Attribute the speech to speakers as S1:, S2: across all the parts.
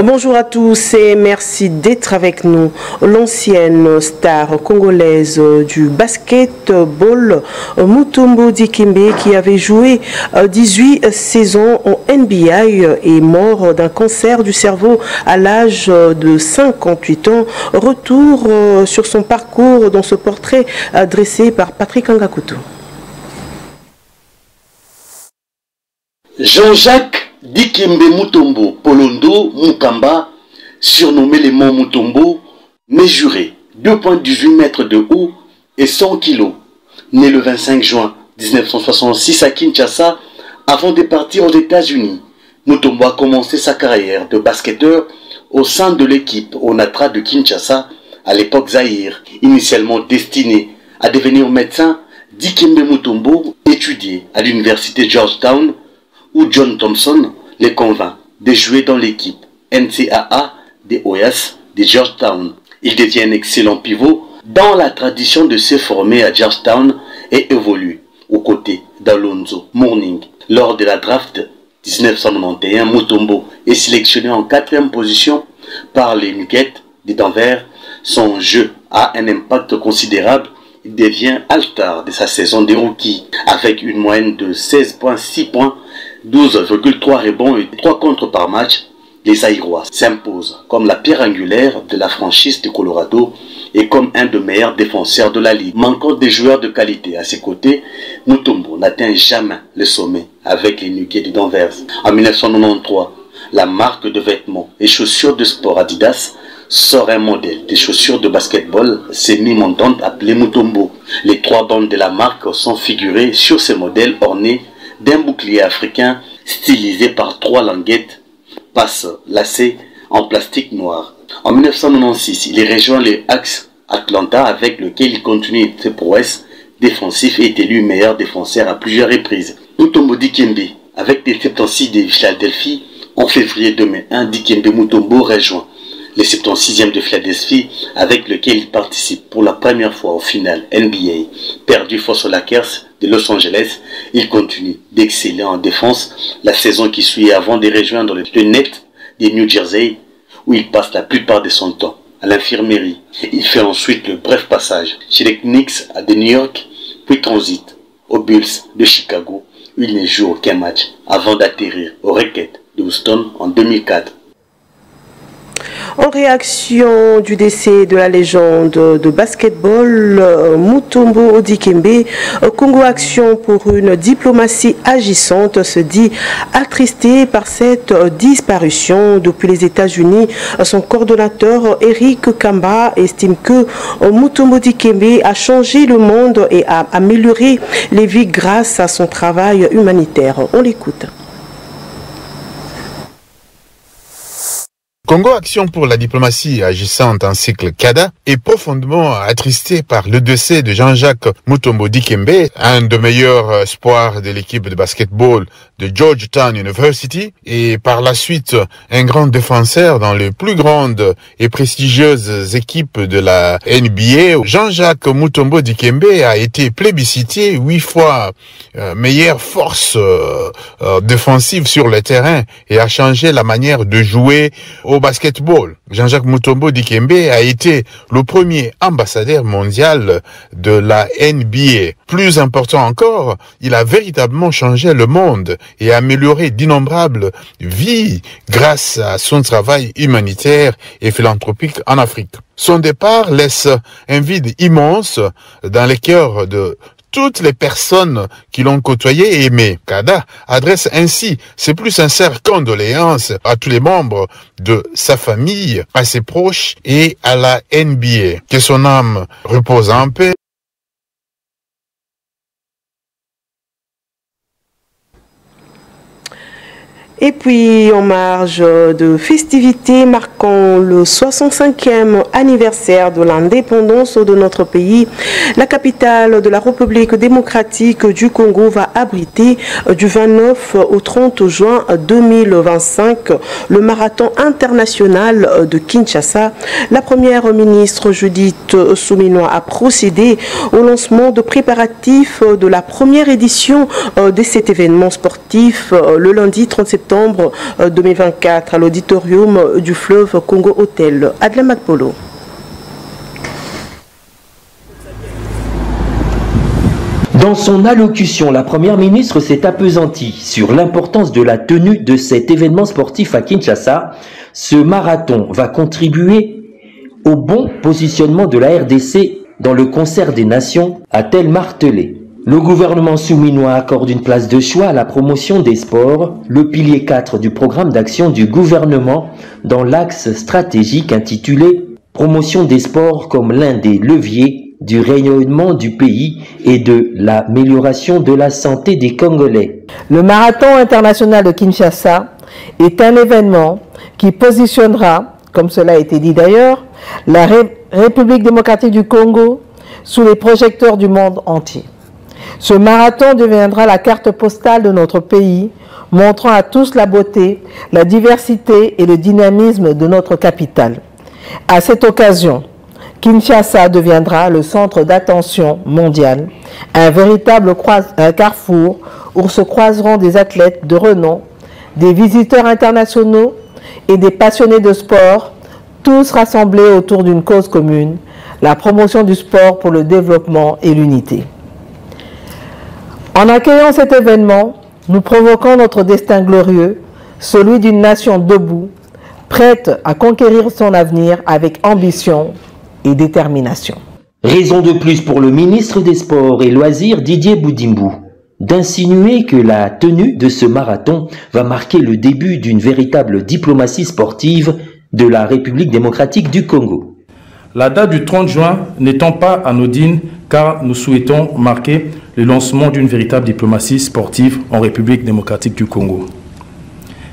S1: Bonjour à tous et merci d'être avec nous. L'ancienne star congolaise du basketball, Mutombo Dikembe, qui avait joué 18 saisons en NBA, est mort d'un cancer du cerveau à l'âge de 58 ans. Retour sur son parcours dans ce portrait dressé par Patrick Angakutu.
S2: Jean-Jacques Dikembe Mutombo Polondo Mukamba, surnommé les Monts Mutombo, mesurait 2,18 mètres de haut et 100 kg. Né le 25 juin 1966 à Kinshasa, avant de partir aux États-Unis, Mutombo a commencé sa carrière de basketteur au sein de l'équipe Onatra de Kinshasa, à l'époque Zaïre. Initialement destiné à devenir médecin, Dikembe Mutombo étudiait à l'université Georgetown, où John Thompson les convainc de jouer dans l'équipe NCAA des OS de Georgetown. Il devient un excellent pivot dans la tradition de se former à Georgetown et évolue aux côtés d'Alonzo Mourning. Lors de la draft 1991, Mutombo est sélectionné en 4e position par les Nuggets de Denver. Son jeu a un impact considérable. Il devient All-Star de sa saison de rookie avec une moyenne de 16,6 points, 12,3 rebonds et 3 contres par match. Les Zaïrois s'imposent comme la pierre angulaire de la franchise de Colorado et comme un des meilleurs défenseurs de la ligue. Manquant des joueurs de qualité à ses côtés, Mutombo n'atteint jamais le sommet avec les Nuggets de Denver. En 1993, la marque de vêtements et chaussures de sport Adidas sort un modèle de chaussures de basketball semi-montantes appelé Mutombo. Les 3 bandes de la marque sont figurées sur ces modèles ornés d'un bouclier africain stylisé par 3 languettes passe lacées en plastique noir. En 1996, il rejoint les Hawks Atlanta avec lequel il continue ses prouesses défensives et est élu meilleur défenseur à plusieurs reprises. Mutombo Dikembe, avec les 76 de Philadelphie, en février 2001, Dikembe Mutombo rejoint les 76e de Philadelphie avec lequel il participe pour la première fois au final NBA. Perdu face aux Lakers de Los Angeles, il continue d'exceller en défense la saison qui suit avant de rejoindre le Nets de New Jersey où il passe la plupart de son temps à l'infirmerie. Il fait ensuite le bref passage chez les Knicks de New York, puis transite aux Bulls de Chicago où il ne joue aucun match avant d'atterrir aux Rockets de Houston en 2004.
S1: En réaction du décès de la légende de basketball Mutombo Dikembe, Congo Action pour une diplomatie agissante se dit attristé par cette disparition. Depuis les États-Unis, son coordonnateur Eric Kamba estime que Mutombo Dikembe a changé le monde et a amélioré les vies grâce à son travail humanitaire. On l'écoute.
S3: Congo Action pour la diplomatie agissante en cycle CADA est profondément attristé par le décès de Jean-Jacques Mutombo Dikembe, un des meilleurs espoirs de l'équipe de basketball de Georgetown University et par la suite un grand défenseur dans les plus grandes et prestigieuses équipes de la NBA. Jean-Jacques Mutombo Dikembe a été plébiscité 8 fois meilleure force défensive sur le terrain et a changé la manière de jouer au basketball. Jean-Jacques Mutombo Dikembe a été le premier ambassadeur mondial de la NBA. Plus important encore, il a véritablement changé le monde et amélioré d'innombrables vies grâce à son travail humanitaire et philanthropique en Afrique. Son départ laisse un vide immense dans les cœurs de toutes les personnes qui l'ont côtoyé et aimé. CADA adresse ainsi ses plus sincères condoléances à tous les membres de sa famille, à ses proches et à la NBA. Que son âme repose en paix.
S1: Et puis, en marge de festivités marquant le 65e anniversaire de l'indépendance de notre pays, la capitale de la République démocratique du Congo va abriter du 29 au 30 juin 2025 le marathon international de Kinshasa. La première ministre Judith Suminwa a procédé au lancement de préparatifs de la première édition de cet événement sportif le lundi 30 septembre septembre 2024 à l'auditorium du fleuve Congo Hôtel. Adlin Macpolo.
S4: Dans son allocution, la Première ministre s'est appesantie sur l'importance de la tenue de cet événement sportif à Kinshasa. Ce marathon va contribuer au bon positionnement de la RDC dans le concert des nations, a-t-elle martelé. Le gouvernement souminois accorde une place de choix à la promotion des sports, le pilier 4 du programme d'action du gouvernement dans l'axe stratégique intitulé « Promotion des sports comme l'un des leviers du rayonnement du pays et de l'amélioration de la santé des Congolais ».
S5: Le marathon international de Kinshasa est un événement qui positionnera, comme cela a été dit d'ailleurs, la République démocratique du Congo sous les projecteurs du monde entier. Ce marathon deviendra la carte postale de notre pays, montrant à tous la beauté, la diversité et le dynamisme de notre capitale. À cette occasion, Kinshasa deviendra le centre d'attention mondial, un véritable carrefour où se croiseront des athlètes de renom, des visiteurs internationaux et des passionnés de sport, tous rassemblés autour d'une cause commune, la promotion du sport pour le développement et l'unité. En accueillant cet événement, nous provoquons notre destin glorieux, celui d'une nation debout, prête à conquérir son avenir avec ambition et détermination.
S4: Raison de plus pour le ministre des Sports et Loisirs Didier Boudimbou d'insinuer que la tenue de ce marathon va marquer le début d'une véritable diplomatie sportive de la République démocratique du Congo.
S6: La date du 30 juin n'étant pas anodine car nous souhaitons marquer le lancement d'une véritable diplomatie sportive en République démocratique du Congo.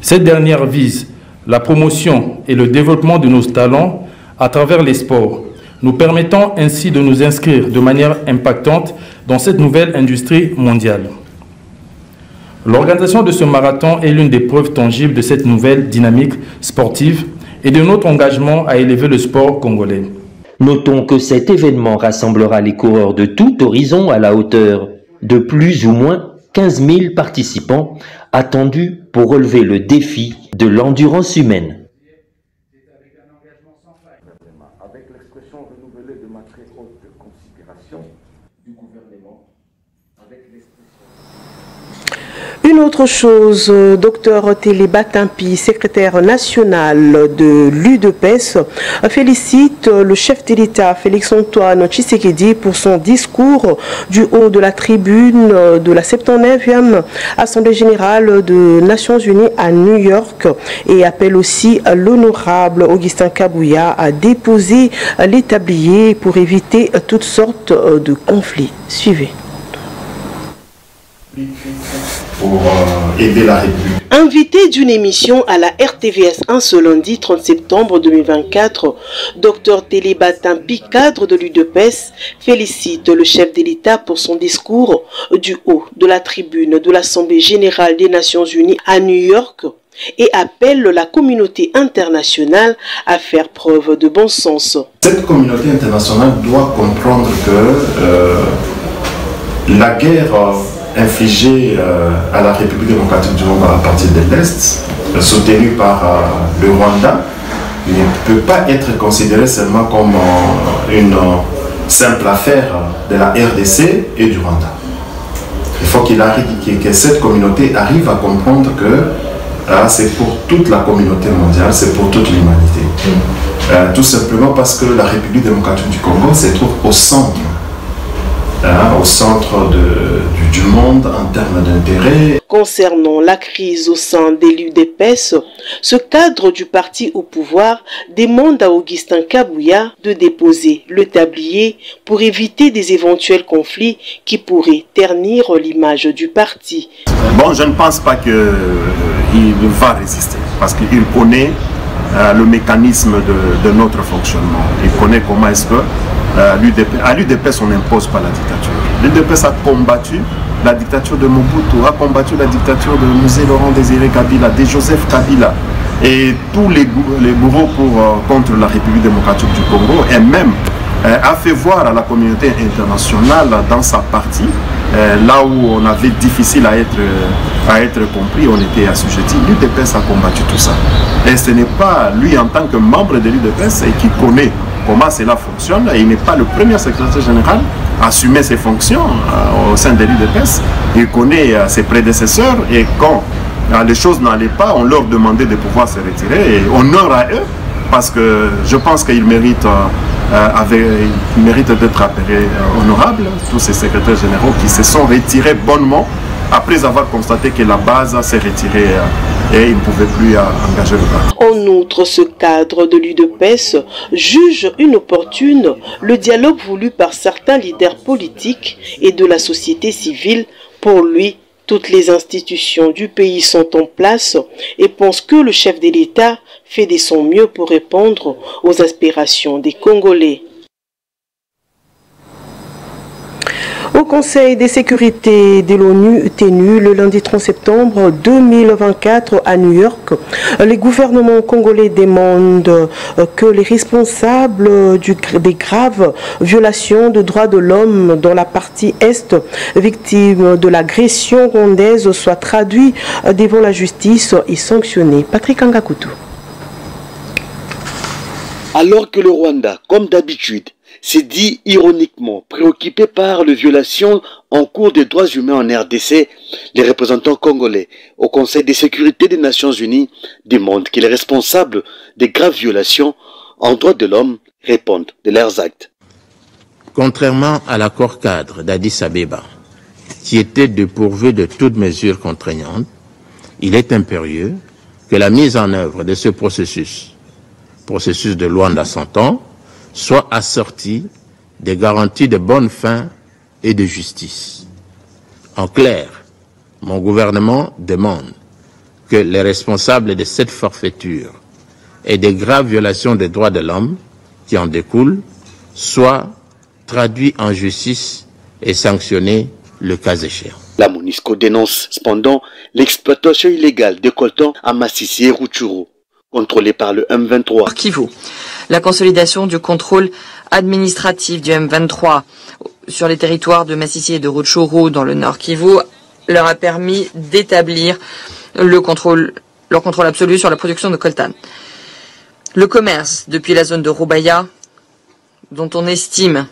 S6: Cette dernière vise la promotion et le développement de nos talents à travers les sports, nous permettant ainsi de nous inscrire de manière impactante dans cette nouvelle industrie mondiale. L'organisation de ce marathon est l'une des preuves tangibles de cette nouvelle dynamique sportive et de notre engagement à élever le sport congolais.
S4: Notons que cet événement rassemblera les coureurs de tout horizon à la hauteur de plus ou moins 15 000 participants attendus pour relever le défi de l'endurance humaine.
S7: Avec l'expression renouvelée de ma très haute considération du gouvernement, avec
S1: Une autre chose, Dr Téléba Tampi, secrétaire national de l'UDPS, félicite le chef de l'État Félix-Antoine Tshisekedi pour son discours du haut de la tribune de la 79e Assemblée générale des Nations Unies à New York et appelle aussi l'honorable Augustin Kabouya à déposer l'établier pour éviter toutes sortes de conflits. Suivez.
S8: Pour aider la République.
S1: Invité d'une émission à la RTVS 1 ce lundi 30 septembre 2024, Dr Téléba Tampi, cadre de l'UDPS, félicite le chef de l'État pour son discours du haut de la tribune de l'Assemblée générale des Nations Unies à New York et appelle la communauté internationale à faire preuve de bon sens.
S8: Cette communauté internationale doit comprendre que la guerre infligée à la République démocratique du Congo à partir de l'Est, soutenue par le Rwanda, ne peut pas être considérée seulement comme une simple affaire de la RDC et du Rwanda. Il faut que cette communauté arrive à comprendre que c'est pour toute la communauté mondiale, c'est pour toute l'humanité. Tout simplement parce que la République démocratique du Congo se trouve au centre du monde en termes d'intérêt.
S1: Concernant la crise au sein de l'UDPS, ce cadre du parti au pouvoir demande à Augustin Kabouya de déposer le tablier pour éviter des éventuels conflits qui pourraient ternir l'image du parti.
S8: Bon, je ne pense pas qu'il va résister parce qu'il connaît le mécanisme de notre fonctionnement. Il connaît comment est-ce que à l'UDPS on n'impose pas la dictature. L'UDPS a combattu la dictature de Mobutu, a combattu la dictature de Musée Laurent Désiré Kabila, de Joseph Kabila et tous les bourreaux contre la République démocratique du Congo, et même a fait voir à la communauté internationale dans sa partie là où on avait difficile à être compris, on était assujetti. L'UDPS a combattu tout ça. Et ce n'est pas lui en tant que membre de l'UDPS qui connaît comment cela fonctionne. Et il n'est pas le premier secrétaire général à assumer ses fonctions au sein de l'UDPS. Il connaît ses prédécesseurs et quand les choses n'allaient pas, on leur demandait de pouvoir se retirer. Et honneur à eux, parce que je pense qu'ils méritent d'être appelés honorables, tous ces secrétaires généraux qui se sont retirés bonnement après avoir constaté que la base s'est retirée et ils ne pouvaient plus engager le cadre.
S1: En outre, ce cadre de l'UDPS juge inopportune le dialogue voulu par certains leaders politiques et de la société civile. Pour lui, toutes les institutions du pays sont en place et pense que le chef de l'État fait de son mieux pour répondre aux aspirations des Congolais. Au Conseil de sécurité de l'ONU tenu le lundi 30 septembre 2024 à New York, les gouvernements congolais demandent que les responsables des graves violations de droits de l'homme dans la partie Est, victimes de l'agression rwandaise, soient traduits devant la justice et sanctionnés. Patrick Angakutu.
S2: Alors que le Rwanda, comme d'habitude, s'est dit ironiquement préoccupé par les violations en cours des droits humains en RDC, les représentants congolais au Conseil de sécurité des Nations Unies demandent que les responsables des graves violations en droits de l'homme répondent de leurs actes.
S9: Contrairement à l'accord cadre d'Addis Abeba, qui était dépourvu de toute mesure contraignante, il est impérieux que la mise en œuvre de ce processus de Luanda 100 ans, soit assorti des garanties de bonne fin et de justice. En clair, mon gouvernement demande que les responsables de cette forfaiture et des graves violations des droits de l'homme qui en découlent soient traduits en justice et sanctionnés le cas échéant.
S2: La MONUSCO dénonce cependant l'exploitation illégale des coltans à Massissi et Rutshuru, contrôlé par le M23.
S10: Kivu. La consolidation du contrôle administratif du M23 sur les territoires de Massissi et de Rutshuru dans le Nord Kivu leur a permis d'établir leur contrôle absolu sur la production de coltan. Le commerce depuis la zone de Rubaya, dont on estime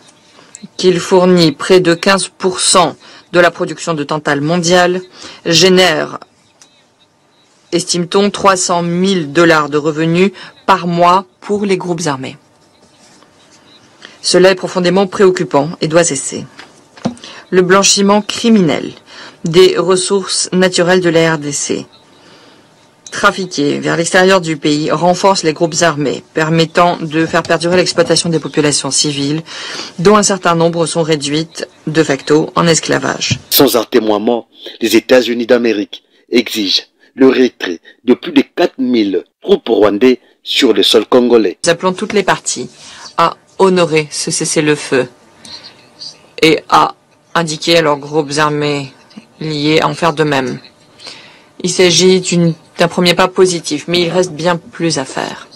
S10: qu'il fournit près de 15% de la production de tantale mondiale, génère, estime-t-on, $300 000 de revenus par mois pour les groupes armés. Cela est profondément préoccupant et doit cesser. Le blanchiment criminel des ressources naturelles de la RDC, trafiquées vers l'extérieur du pays, renforce les groupes armés, permettant de faire perdurer l'exploitation des populations civiles, dont un certain nombre sont réduites de facto en esclavage.
S2: Sans atermoiement, les États-Unis d'Amérique exigent le retrait de plus de 4000 troupes rwandais sur le sol congolais.
S10: Nous appelons toutes les parties à honorer ce cessez-le-feu et à indiquer à leurs groupes armés liés à en faire de même. Il s'agit d'un premier pas positif, mais il reste bien plus à faire.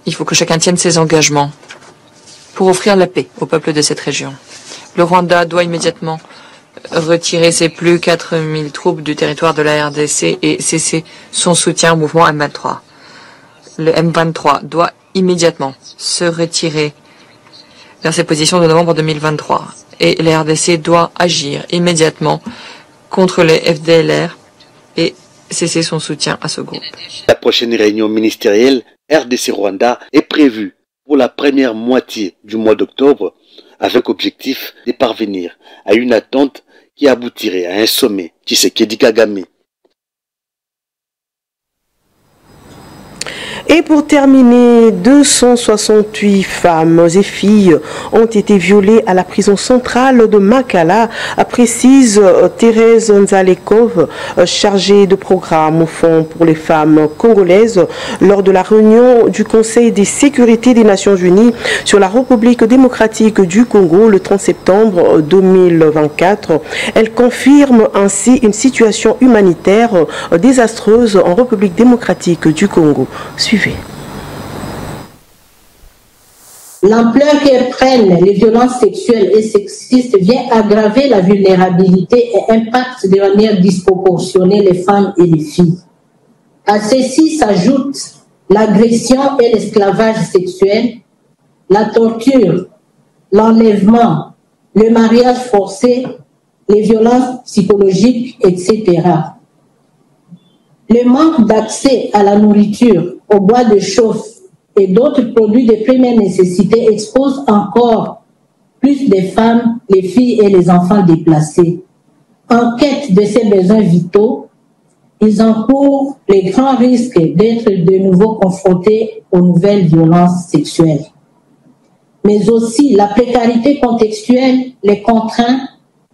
S10: Il faut que chacun tienne ses engagements pour offrir la paix au peuple de cette région. Le Rwanda doit immédiatement retirer ses plus 4000 troupes du territoire de la RDC et cesser son soutien au mouvement M23. Le M23 doit immédiatement se retirer vers ses positions de novembre 2023 et la RDC doit agir immédiatement contre les FDLR et cesser son soutien à ce groupe.
S2: La prochaine réunion ministérielle RDC-Rwanda est prévue pour la première moitié du mois d'octobre avec objectif de parvenir à une attente qui aboutirait à un sommet Tshisekedi Kagame.
S1: Et pour terminer, 268 femmes et filles ont été violées à la prison centrale de Makala, précise Thérèse Nzalekov, chargée de programme au Fonds pour les femmes congolaises, lors de la réunion du Conseil de sécurité des Nations Unies sur la République démocratique du Congo le 30 septembre 2024. Elle confirme ainsi une situation humanitaire désastreuse en République démocratique du Congo. Suivez.
S11: L'ampleur que prennent les violences sexuelles et sexistes vient aggraver la vulnérabilité et impacte de manière disproportionnée les femmes et les filles. À ceci s'ajoutent l'agression et l'esclavage sexuel, la torture, l'enlèvement, le mariage forcé, les violences psychologiques, etc. Le manque d'accès à la nourriture, au bois de chauffe et d'autres produits de première nécessité expose encore plus de femmes, les filles et les enfants déplacés. En quête de ces besoins vitaux, ils encourent les grands risques d'être de nouveau confrontés aux nouvelles violences sexuelles. Mais aussi la précarité contextuelle les contraint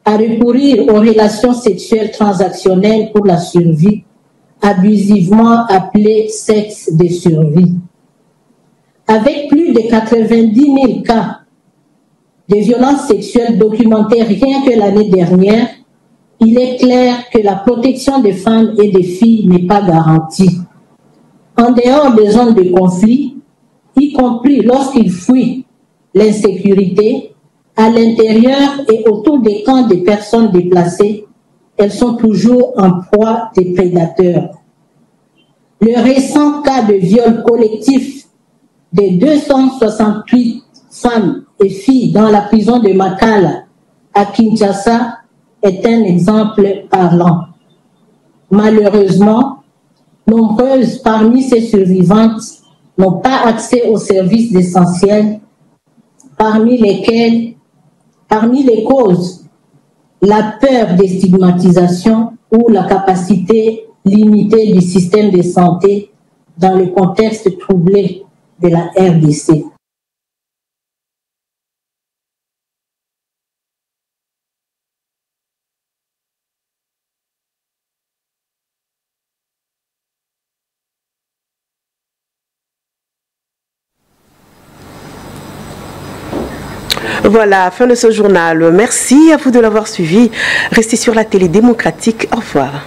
S11: à recourir aux relations sexuelles transactionnelles pour la survie, abusivement appelées sexe de survie. Avec plus de 90 000 cas de violences sexuelles documentés rien que l'année dernière, il est clair que la protection des femmes et des filles n'est pas garantie. En dehors des zones de conflit, y compris lorsqu'ils fuient l'insécurité, à l'intérieur et autour des camps des personnes déplacées, elles sont toujours en proie des prédateurs. Le récent cas de viol collectif de 268 femmes et filles dans la prison de Makala à Kinshasa est un exemple parlant. Malheureusement, nombreuses parmi ces survivantes n'ont pas accès aux services essentiels, parmi les causes, la peur des stigmatisations ou la capacité limitée du système de santé dans le contexte troublé de la RDC.
S1: Voilà, fin de ce journal. Merci à vous de l'avoir suivi. Restez sur la télé démocratique. Au revoir.